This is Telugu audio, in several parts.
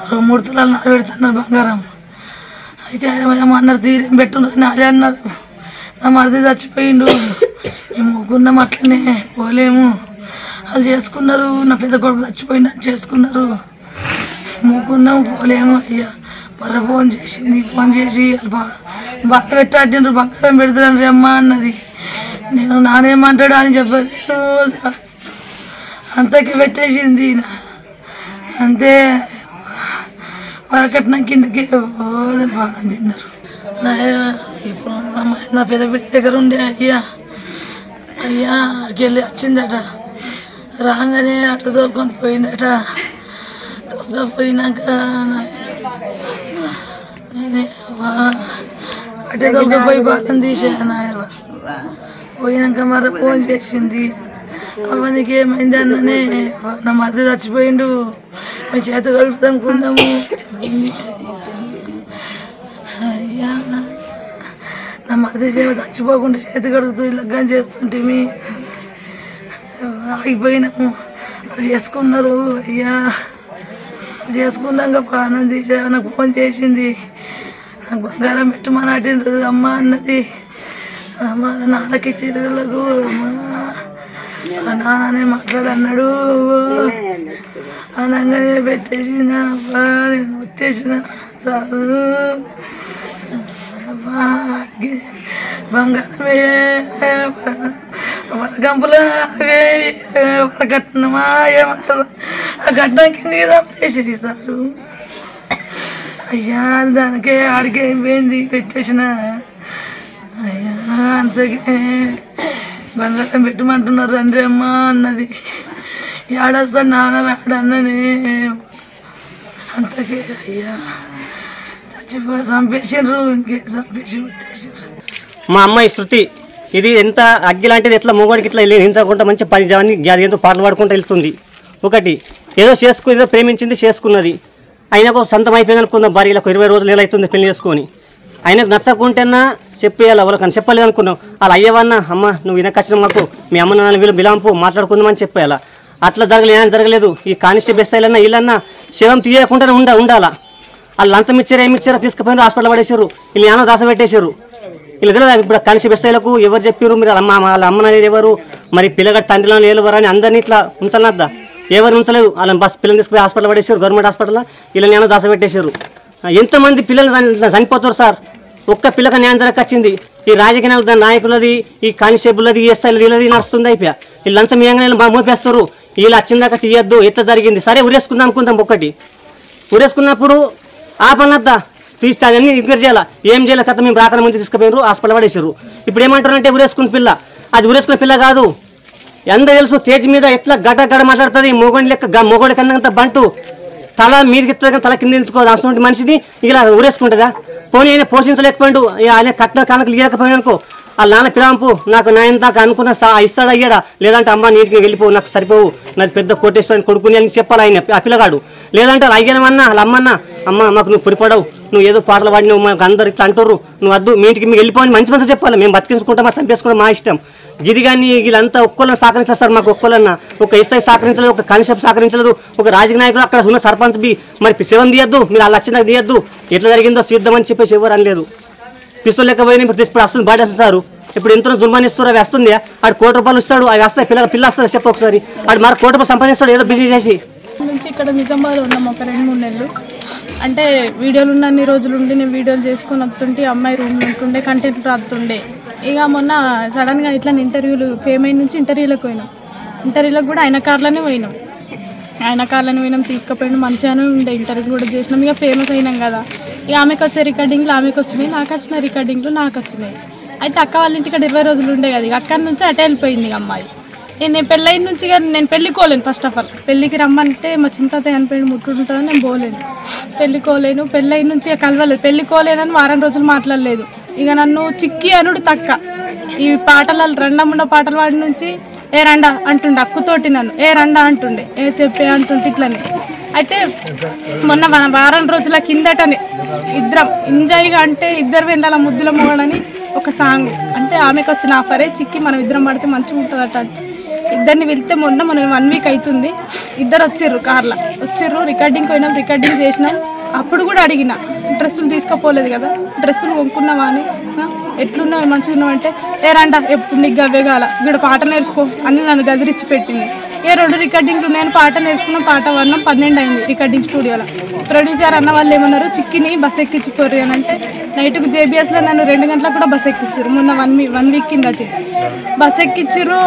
3 తులాలు పెడుతున్నారు బంగారం. అయితే ఆయన అన్నారు తీరేం పెట్టున్నారు నారే అన్నారు. నా మరిది చచ్చిపోయిండు, మేము ఊకున్నాం అట్లనే పోలేము. వాళ్ళు చేసుకున్నారు, నా పెద్ద కొడుకు చచ్చిపోయిండు అని చేసుకున్నారు, మూకున్నాం పోలేము. అయ్యా మర్ర ఫోన్ చేసి బాగా పెట్టాడినారు, బంగారం పెడుతున్నాను అమ్మ అన్నది. నేను నానేమంటాడు అని చెప్పలేదు, అంతకి పెట్టేసింది. అంతే వరకట్నం కిందకి బాగా తిన్నారు. ఇప్పుడు నా పెద్ద బిడ్డ దగ్గర ఉండే అయ్యా అక్కడికి వెళ్ళి వచ్చిందట. రాగానే అటు తోలుకొని పోయిందట. తోలుకపోయినాక అటే తోలుకపోయి బాగా తీసాను. పోయినాక మరి ఫోన్ చేసింది, అవనికి ఏమైంది అన్ననే నా మధ్య చచ్చిపోయిండు, మేము చేత కలుపుతానుకున్నాము చెప్పింది. అయ్యా నా మధ్య చచ్చిపోకుండా చేతి కడుగుతూ లగ్గం చేస్తుంటే ఆగిపోయినాము. అది చేసుకున్నారు. అయ్యా చేసుకున్నాక పానం తీసా. నాకు ఫోన్ చేసింది, నాకు బంగారం పెట్టమని అటిండ్రు అమ్మ అన్నది. అమ్మ నాన్నకి ఇచ్చేటోళ్ళకు నాన్ననే మాట్లాడన్నాడు అనగానే పెట్టేసిన. నేను వచ్చేసిన సారు బంగారమే వరగంపులో వరకట్నమా ఏమంటారు ఆ కట్నం కింద చంపేసిరి సారు. అయ్యా దానికే ఆడికి అయిపోయింది పెట్టేసిన. అయ్యా అంతకే బంగారం పెట్టమంటున్నారు రండి అమ్మ అన్నది. ఏడొస్తాడు నాన్న రాడన్ననే. అంతకే అయ్యా చచ్చిపోయి చంపేసిండ్రు, ఇంకేం చంపేసి ఉత్తేసిండ్రు. మా అమ్మాయి శృతి ఇది ఎంత అగ్గి లాంటిది, ఎట్లా మూగోడికి ఇట్లా హింసకుండా మంచి 10 మంది అది ఎంతో పాటలు పాడుకుంటూ వెళ్తుంది. ఒకటి ఏదో ఏదో ప్రేమించింది, చేసుకున్నది. ఆయనకు సొంతం అయిపోయింది అనుకుందాం. భార్యలకు 20 రోజులు ఎలా అవుతుంది పెళ్లి చేసుకొని. ఆయనకు నచ్చకుంటేనా చెప్పేయాలి, ఎవరికన్నా చెప్పలేదు అనుకున్నాం. అలా అయ్యేవన్నా అమ్మ నువ్వు వినకొచ్చిన మాకు మీ అమ్మ నాన్న వీళ్ళు బిలాంపు మాట్లాడుకుందామని చెప్పేయాలా. అట్లా జరగలేదు. ఈ కానిస్టేబుల్ బెస్సైలన్నా వీళ్ళన్నా శవం తీయకుండానే ఉండాలా. వాళ్ళు లంచం ఇచ్చారా ఏమి ఇచ్చారా తీసుకుపోయినారు, హాస్పిటల్ పడేసారు, వీళ్ళు ఏమో దాస పెట్టేశారు. వీళ్ళు తెలియదు ఇప్పుడు కానిస్టేబుల్ బెస్సైలకు ఎవరు చెప్పారు, మీరు వాళ్ళ అమ్మ అనేది ఎవరు, మరి పిల్లగాడి తండ్రిలో ఎవరు అని అందరినీ ఇట్లా ఉంచాలన్నద్దా. ఎవరు ఉంచలేదు. వాళ్ళని పిల్లలు తీసుకుపోయి హాస్పిటల్ పడేసారు, గవర్నమెంట్ హాస్పిటల్లో. వీళ్ళని ఏమో దాస పెట్టేశారు. ఎంతమంది పిల్లలు చనిపోతారు సార్. ఒక్క పిల్లక న్యాయం జరగచ్చింది. ఈ రాజకీయ నాయకులది, ఈ కానిస్టేబుల్ది, ఎస్ఐలది వీళ్ళది నడుస్తుంది. అయిపోయా వీళ్ళు లంచం ఇయ్యంగానే మోపేస్తారు. వీళ్ళు వచ్చిందాక తీయద్దు, ఎట్లా జరిగింది సరే ఉరేసుకుందాం అనుకుందాం. ఒకటి ఉరేసుకున్నప్పుడు ఆపనద్దా తీస్తే అవన్నీ ఎంక్వైరీ చేయాలా. ఏం చేయాలి కథ మేము రాకన ముందు తీసుకుపోయారు, హాస్పిటల్ పడేసారు. ఇప్పుడు ఏమంటారంటే ఉరేసుకున్న పిల్ల, అది ఉరేసుకున్న పిల్ల కాదు. ఎంత తెలుసు తేజ్ మీద ఎట్లా గడ్డ మాట్లాడుతుంది. మొగోడి లెక్క మొగోడి కన్నంత బంటు తల మీదకి ఎత్తుంది, తల కింద ఎంచుకోదు. అసలు మనిషిని ఇలా ఊరేసుకుంటుందా. పోనీ ఆయన పోషించలేకపోయాడు, ఆయన కట్న కానకు లేకపోయాడు అనుకో. వాళ్ళ నాన్న పిలాంపు నాకు నాయన దాకా అనుకున్న ఇస్తాడు అయ్యాడా, లేదంటే అమ్మ నీటికి వెళ్ళిపోవు, నాకు సరిపోవు, నాది పెద్ద కోటేశ్వరాన్ని కొడుకుని అని చెప్పాలి ఆయన ఆ పిల్లగాడు. లేదంటే వాళ్ళ అయ్యానమన్నా వాళ్ళ అమ్మన్నా అమ్మ మాకు నువ్వు పురిపడవు, నువ్వు ఏదో పాటలు పాడినావు, మాకు అందరు ఇట్లా అంటారు, నువ్వు వద్దు మీ ఇంటికి మీకు వెళ్ళిపోని మంచి మంచి చెప్పాలి. మేము బతికించుకుంటాం, మా చంపేసుకోవడం మా ఇష్టం. ఇది కానీ వీళ్ళంతా ఒక్కళ్ళని సహకరించేస్తారు. మాకు ఒక్కళ్ళన్నా ఒక ఎస్ఐ సహకరించలేదు, ఒక కానిస్టేబుల్ సహకరించలేదు, ఒక రాజకీయ నాయకులు అక్కడ ఉన్న సర్పంచ్ మరి శివం తీయద్దు, మీరు వాళ్ళు వచ్చినాక తీయద్దు, ఎట్లా జరిగిందో చూద్దామని చెప్పేసి ఎవరు అనలేదు. పిస్తోల్ లెక్క పోయినా ఇప్పుడు వస్తుంది బాడీ వస్తారు. ఇప్పుడు ఎంతో జుర్మాని ఇస్తారు, అవి వస్తుంది. ఆడు ₹1 ఇస్తాడు, అవి వస్తాయి. పిల్ల వస్తుంది చెప్పు ఒకసారి. ఆడు మరి ₹1 సంపాదిస్తాడు ఏదో బిజినెస్ చేసి. నుంచి ఇక్కడ నిజామాబాద్లో ఉన్నాం ఒక 2-3 నెలలు. అంటే వీడియోలు ఉన్న అన్ని రోజులు ఉండి నేను వీడియోలు చేసుకుని వస్తుంటే అమ్మాయి రూమ్ ఉంటుండే, కంటెంట్ రాస్తుండే. ఇక మొన్న సడన్గా ఇట్లా ఇంటర్వ్యూలు ఫేమ్ అయిన నుంచి ఇంటర్వ్యూలకు పోయినాం. ఇంటర్వ్యూలకు కూడా ఆయన కార్లోనే పోయినాం. తీసుకుపోయినాం. మంచిగానే ఉండే, ఇంటర్వ్యూ కూడా చేసినాం. ఇక ఫేమస్ అయినాం కదా. ఇక ఆమెకు వచ్చే రికార్డింగ్లు ఆమెకు వచ్చినాయి, నాకు వచ్చిన రికార్డింగ్లు నాకు వచ్చినాయి. అయితే అక్క వాళ్ళ ఇంటికి 20 రోజులు ఉండే కదా. ఇక అక్కడి నుంచి అటే వెళ్ళిపోయింది ఇక అమ్మాయి. నేను పెళ్ళైన నుంచి నేను పెళ్ళికోలేను. ఫస్ట్ ఆఫ్ ఆల్ పెళ్ళికి రమ్మంటే మా చింత చనిపోయిన ముట్టుంటుందని నేను పోలేను, పెళ్ళికోలేను. పెళ్ళైన నుంచి కలవలేదు, పెళ్ళికోలేనని 1 వారం రోజులు మాట్లాడలేదు. ఇక నన్ను చిక్కి అనుడు తక్క. ఈ పాటలు రండముండ పాటలు వాడి నుంచి ఏ రండా అంటుండే, అక్కుతోటి నన్ను ఏ రండా అంటుండే, ఏ చెప్పే అంటుంటే ఇట్లనే. అయితే మొన్న 1 వారం రోజుల కిందటనే ఇద్దరం ఎంజాయ్గా అంటే ఇద్దరు వెళ్ళాల ముద్దుల మొగడని ఒక సాంగ్. అంటే ఆమెకు వచ్చిన ఆఫరే చిక్కి మనం ఇద్దరం పడితే మంచిగా ఉంటుందట. ఇద్దరిని వెళ్తే మొన్న మనం 1 వీక్ అవుతుంది. ఇద్దరు వచ్చిర్రు కార్లో రికార్డింగ్ పోయినాం, రికార్డింగ్ చేసినాం. అప్పుడు కూడా అడిగిన డ్రెస్సులు తీసుకుపోలేదు కదా, డ్రెస్సులు కొనుక్కున్నావా అని, ఎట్లున్నావు మంచిగా ఉన్నావు అంటే ఏరంట ఎప్పుడు నీకు గవ్వే కాల ఇక్కడ పాట నేర్చుకో అని నన్ను గదిరిచ్చి పెట్టింది. 2 రికార్డింగ్లు నేను పాట నేర్చుకున్నాం, పాట వన్నాం. 12 అయింది రికార్డింగ్ స్టూడియోలో. ప్రొడ్యూసర్ అన్న వాళ్ళు ఏమన్నారు, చిక్కిని బస్ ఎక్కించిపోర్రు అని అంటే నైట్కు జేబీఎస్లో నన్ను 2 గంటలకు కూడా బస్ ఎక్కించారు. మొన్న 1 వీక్ కిందటి బస్ ఎక్కించారు.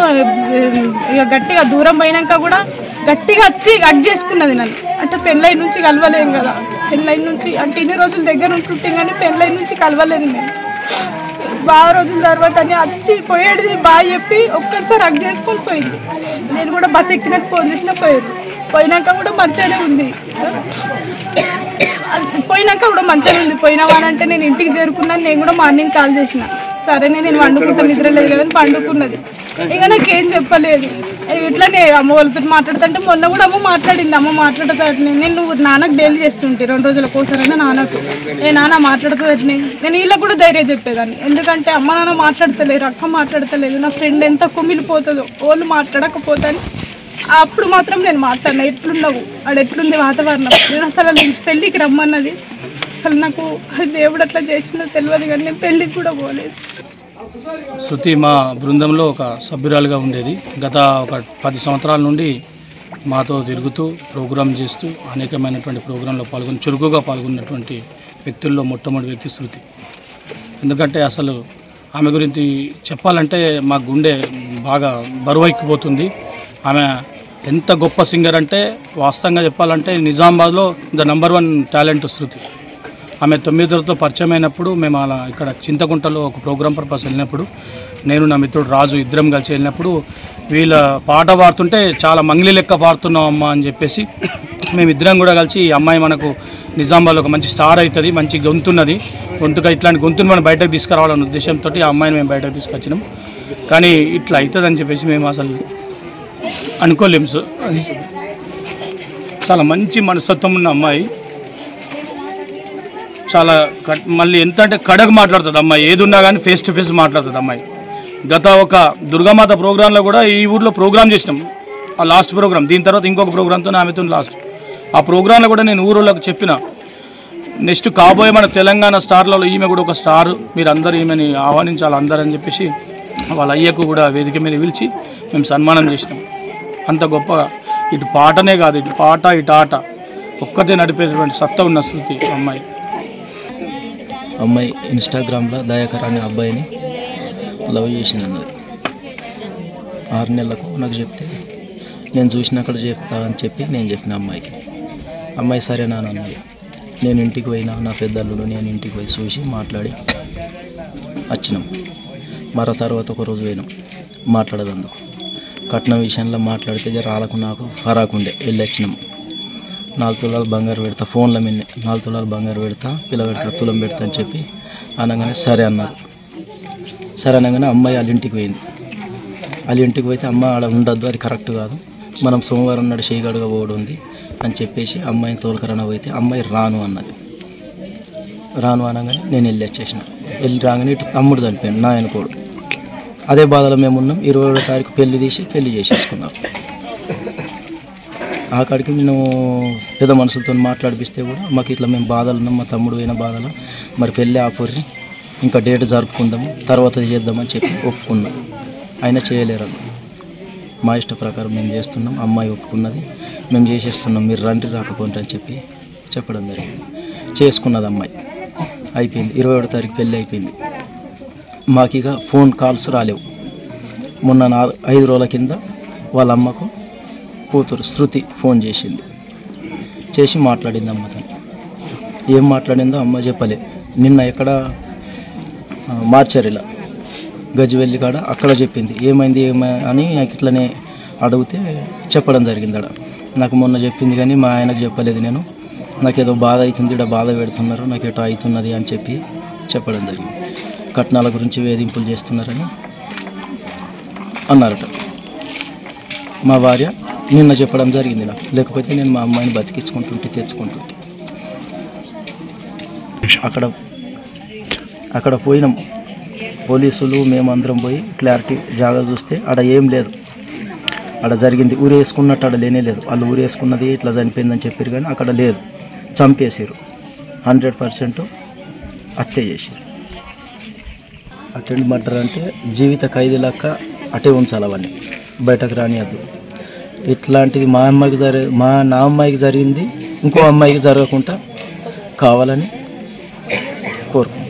ఇక గట్టిగా దూరం పోయినాక కూడా గట్టిగా వచ్చి హగ్ చేసుకున్నది నన్ను. అంటే పెళ్ళైన నుంచి కలవలేం కదా, పెళ్ళైన నుంచి అంటే ఇన్ని రోజుల దగ్గర ఉంటుంటే కానీ పెళ్ళైన నుంచి కలవలేదు నేను. బాగా రోజుల తర్వాత అని వచ్చి పోయేది బాగా చెప్పి ఒక్కసారి హగ్ చేసుకొని పోయింది. నేను కూడా బస్ ఎక్కినట్టు ఫోన్ చేసినా పోయినాక కూడా మంచిగానే ఉంది. పోయినావా అంటే నేను ఇంటికి చేరుకున్నాను. నేను కూడా మార్నింగ్ కాల్ చేసిన, సరే నేను వండుకుంటా, నిద్ర లేదు కదా అని పండుకున్నది. ఇక నాకేం చెప్పలేదు. ఇట్లానే అమ్మ వాళ్ళతో మాట్లాడుతుంటే మొన్న కూడా అమ్మ మాట్లాడింది. అమ్మ మాట్లాడుతుంది నేను నువ్వు నాన్నకు డైలీ చేస్తుంటే 2 రోజులకు ఒకసారైనా నాన్నకు నాన్న మాట్లాడుతుంది. నేను వీళ్ళకి కూడా ధైర్యం చెప్పేదాన్ని, ఎందుకంటే అమ్మ నాన్న మాట్లాడతలేరు, అక్క మాట్లాడతలేదు, నా ఫ్రెండ్ ఎంత కుమిలిపోతుందో వాళ్ళు మాట్లాడకపోతాను. అప్పుడు మాత్రం నేను మాట్లాడినా, ఎట్లున్నావు ఆడ ఎట్లుంది వాతావరణం. నేను అసలు పెళ్ళికి రమ్మన్నది, అసలు నాకు దేవుడు అట్లా చేసిందో తెలియదు కానీ నేను పెళ్ళికి కూడా పోలేదు. శృతి మా బృందంలో ఒక సభ్యురాలుగా ఉండేది. గత ఒక 10 సంవత్సరాల నుండి మాతో తిరుగుతూ ప్రోగ్రాం చేస్తూ అనేకమైనటువంటి ప్రోగ్రాంలో చురుకుగా పాల్గొన్నటువంటి వ్యక్తుల్లో మొట్టమొదటి వ్యక్తి శృతి. ఎందుకంటే అసలు ఆమె గురించి చెప్పాలంటే మా గుండె బాగా బరువెక్కిపోతుంది. ఆమె ఎంత గొప్ప సింగర్ అంటే వాస్తవంగా చెప్పాలంటే నిజామాబాద్లో ద నంబర్ 1 టాలెంట్ శృతి. ఆమె 9తో పరిచయం అయినప్పుడు మేము అలా ఇక్కడ చింతకుంటలో ఒక ప్రోగ్రాం పర్పస్ వెళ్ళినప్పుడు నేను నా మిత్రుడు రాజు ఇద్దరం కలిసి వెళ్ళినప్పుడు వీళ్ళ పాట పాడుతుంటే చాలా మంగ్లీ లెక్క పాడుతున్నాం అమ్మ అని చెప్పేసి మేమిద్దరం కూడా కలిసి ఈ అమ్మాయి మనకు నిజామాబాద్లో ఒక మంచి స్టార్ అవుతుంది, మంచి గొంతున్నది, గొంతుగా ఇట్లాంటి గొంతును మనం బయటకు తీసుకురావాలనే ఉద్దేశంతో ఆ అమ్మాయిని మేము బయటకు తీసుకొచ్చినాం. కానీ ఇట్లా అవుతుందని చెప్పేసి మేము అసలు అనుకోలేము. సార్ అది చాలా మంచి మనస్తత్వం ఉన్న అమ్మాయి, చాలా మళ్ళీ ఎంత అంటే కడకు మాట్లాడుతుంది అమ్మాయి, ఏది ఉన్నా కానీ ఫేస్ టు ఫేస్ మాట్లాడుతుంది అమ్మాయి. గత ఒక దుర్గామాత ప్రోగ్రాంలో కూడా ఈ ఊర్లో ప్రోగ్రాం చేసినాం, ఆ లాస్ట్ ప్రోగ్రాం. దీని తర్వాత ఇంకొక ప్రోగ్రాంతో ఆమెతో లాస్ట్. ఆ ప్రోగ్రాంలో కూడా నేను ఊరోళ్ళకి చెప్పిన, నెక్స్ట్ కాబోయే మన తెలంగాణ స్టార్లలో ఈమె కూడా ఒక స్టార్, మీరు అందరూ ఈమెని ఆహ్వానించాలి అందరని చెప్పేసి వాళ్ళ అయ్యకు కూడా వేదిక మీద పిలిచి మేము సన్మానం చేసినాం. అంత గొప్పగా ఇటు పాటనే కాదు, ఇటు పాట ఇటు ఆట ఒక్కతే నడిపేటువంటి సత్తా ఉన్న శృతి అమ్మాయి ఇన్స్టాగ్రామ్లో దయాకర్ అనే అబ్బాయిని లవ్ చేసింది అన్నది. 6 నెలలకు నాకు చెప్తే నేను చూసినక్కడ చెప్తా అని చెప్పి నేను చెప్పిన అమ్మాయి సరేనా అన్నది. నేను ఇంటికి పోయినా, నా పెద్దల్లుడు నేను ఇంటికి పోయి చూసి మాట్లాడి వచ్చినాం. మరో తర్వాత ఒక రోజు పోయినాం మాట్లాడదందుకు. కట్నం విషయంలో మాట్లాడితే రాలకు నాకు హరాకుండే వెళ్ళి వచ్చినాం. 4 తులాలు బంగారు పెడతా, ఫోన్ల మీద 4 తులాలు బంగారు పెడతా, పిల్ల పెడతా, తులం పెడతా అని చెప్పి అనగానే సరే అన్నారు. సరే అనగానే అమ్మాయి వాళ్ళ ఇంటికి పోయింది. వాళ్ళ ఇంటికి పోతే అమ్మ ఆడ ఉండద్దు, అది కరెక్ట్ కాదు, మనం సోమవారం నాడు చేయగడుగా పోవడం ఉంది అని చెప్పేసి అమ్మాయిని తోలుకరణ పోతే అమ్మాయి రాను అన్నది. రాను అనగానే నేను వెళ్ళి వచ్చేసిన. వెళ్ళి రాగానే ఇటు తమ్ముడు చనిపోయాను, నా అనుకోడు. అదే బాధలో మేము ఉన్నాం. 27వ తారీఖు పెళ్లి చేసేసుకున్నాం. ఆకాడికి మేము పెద్ద మనుషులతో మాట్లాడిపిస్తే కూడా మాకు ఇట్లా మేము బాధలు ఉన్నాం, మా తమ్ముడు పోయిన బాధలు, మరి పెళ్ళి ఆపర్రి, ఇంకా డేట్ జరుపుకుందాము, తర్వాత చేద్దామని చెప్పి ఒప్పుకున్నాం. అయినా చేయలేరు, మా ఇష్ట ప్రకారం మేము చేస్తున్నాం, అమ్మాయి ఒప్పుకున్నది, మేము చేసేస్తున్నాం, మీరు రండి రాకపోండి అని చెప్పి చెప్పడం జరిగింది. చేసుకున్నది అమ్మాయి, అయిపోయింది. 27వ తారీఖు పెళ్ళి అయిపోయింది. మాకు ఇక ఫోన్ కాల్స్ రాలేవు. మొన్న 5 రోజుల కింద వాళ్ళ అమ్మకు కూతురు శృతి ఫోన్ చేసి మాట్లాడింది అమ్మతో. ఏం మాట్లాడిందో అమ్మ చెప్పలే. నిన్న ఎక్కడ మార్చరిలా గజ్వెల్లి కాడ అక్కడ చెప్పింది. ఏమైంది అని నాకు ఇట్లనే అడిగితే చెప్పడం జరిగింది. నాకు మొన్న చెప్పింది కానీ మా ఆయనకు చెప్పలేదు. నేను నాకేదో బాధ అవుతుంది, ఇక్కడ బాధ పెడుతున్నారు, నాకు ఎటో అవుతున్నది అని చెప్పి చెప్పడం జరిగింది. కట్నాల గురించి వేధింపులు చేస్తున్నారని అన్నారట. మా భార్య నిన్న చెప్పడం జరిగింది నాకు, లేకపోతే నేను మా అమ్మాయిని బతికించుకుంటుంటే తెచ్చుకుంటుంటే. అక్కడ పోయినాం పోలీసులు, మేమందరం పోయి క్లారిటీ జాగా చూస్తే ఆడ ఏం లేదు. అక్కడ జరిగింది. ఊరేసుకున్నట్టు అక్కడ లేనే లేదు. వాళ్ళు ఊరేసుకున్నది ఇట్లా చనిపోయిందని చెప్పారు కానీ అక్కడ లేదు, చంపేసారు. 100% హత్య చేశారు. అటెండ్ మర్డర్ అంటే జీవిత ఖైదీ లెక్క అటే ఉంచాలి, అవన్నీ బయటకు రానియద్దు. ఇట్లాంటిది నా అమ్మాయికి జరిగింది, ఇంకో అమ్మాయికి జరగకుండా కావాలని కోరుకుంటున్నాను.